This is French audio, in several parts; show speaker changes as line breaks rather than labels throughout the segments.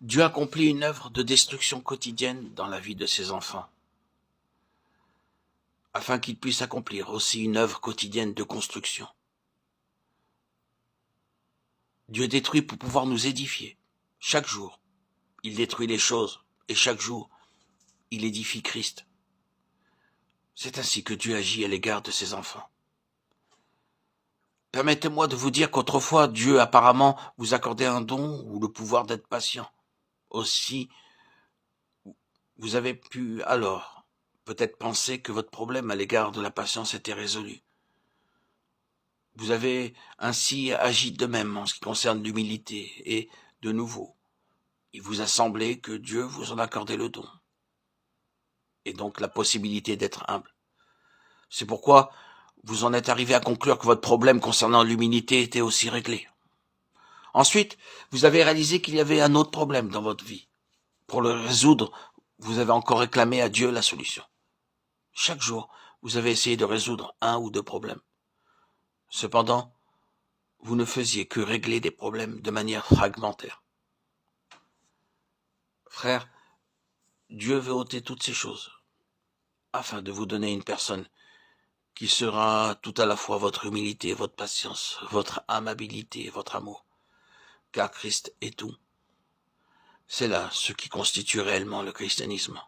Dieu accomplit une œuvre de destruction quotidienne dans la vie de ses enfants, afin qu'il puisse accomplir aussi une œuvre quotidienne de construction. Dieu détruit pour pouvoir nous édifier. Chaque jour, il détruit les choses, et chaque jour, il édifie Christ. C'est ainsi que Dieu agit à l'égard de ses enfants. Permettez-moi de vous dire qu'autrefois, Dieu apparemment vous accordait un don ou le pouvoir d'être patient. Aussi, vous avez pu alors peut-être penser que votre problème à l'égard de la patience était résolu. Vous avez ainsi agi de même en ce qui concerne l'humilité et, de nouveau, il vous a semblé que Dieu vous en accordait le don et donc la possibilité d'être humble. C'est pourquoi vous en êtes arrivé à conclure que votre problème concernant l'humilité était aussi réglé. Ensuite, vous avez réalisé qu'il y avait un autre problème dans votre vie. Pour le résoudre, vous avez encore réclamé à Dieu la solution. Chaque jour, vous avez essayé de résoudre un ou deux problèmes. Cependant, vous ne faisiez que régler des problèmes de manière fragmentaire. Frère, Dieu veut ôter toutes ces choses, afin de vous donner une personne qui sera tout à la fois votre humilité, votre patience, votre amabilité et votre amour. Car Christ est tout. C'est là ce qui constitue réellement le christianisme.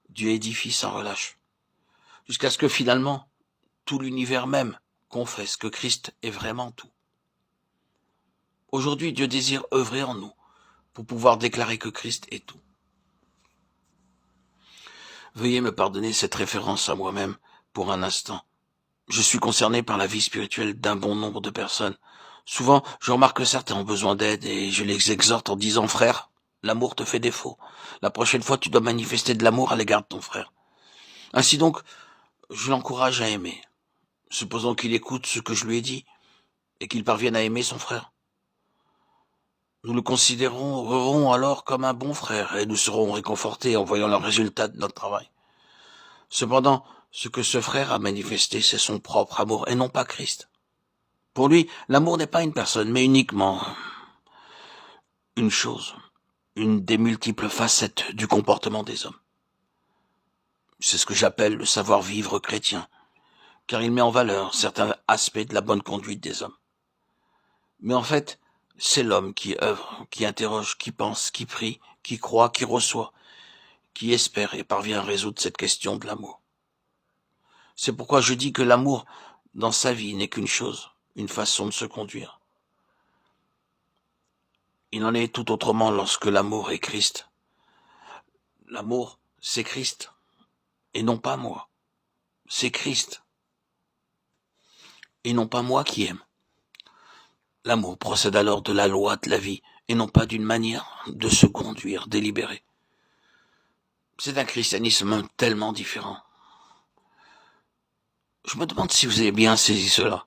Dieu édifie sans relâche, jusqu'à ce que finalement, tout l'univers même confesse que Christ est vraiment tout. Aujourd'hui, Dieu désire œuvrer en nous pour pouvoir déclarer que Christ est tout. Veuillez me pardonner cette référence à moi-même pour un instant. Je suis concerné par la vie spirituelle d'un bon nombre de personnes. Souvent, je remarque que certains ont besoin d'aide et je les exhorte en disant « Frère, l'amour te fait défaut. La prochaine fois, tu dois manifester de l'amour à l'égard de ton frère. » Ainsi donc, je l'encourage à aimer. Supposons qu'il écoute ce que je lui ai dit et qu'il parvienne à aimer son frère. Nous le considérerons alors comme un bon frère et nous serons réconfortés en voyant le résultat de notre travail. Cependant, ce que ce frère a manifesté, c'est son propre amour et non pas Christ. Pour lui, l'amour n'est pas une personne, mais uniquement une chose, une des multiples facettes du comportement des hommes. C'est ce que j'appelle le savoir-vivre chrétien, car il met en valeur certains aspects de la bonne conduite des hommes. Mais en fait, c'est l'homme qui œuvre, qui interroge, qui pense, qui prie, qui croit, qui reçoit, qui espère et parvient à résoudre cette question de l'amour. C'est pourquoi je dis que l'amour, dans sa vie, n'est qu'une chose, une façon de se conduire. Il en est tout autrement lorsque l'amour est Christ. L'amour, c'est Christ, et non pas moi. C'est Christ, et non pas moi qui aime. L'amour procède alors de la loi de la vie, et non pas d'une manière de se conduire délibérée. C'est un christianisme tellement différent. Je me demande si vous avez bien saisi cela.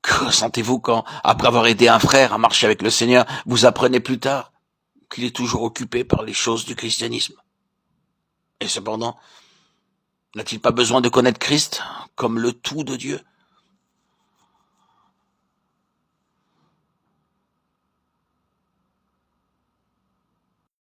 Que ressentez-vous quand, après avoir aidé un frère à marcher avec le Seigneur, vous apprenez plus tard qu'il est toujours occupé par les choses du christianisme? Et cependant, n'a-t-il pas besoin de connaître Christ comme le tout de Dieu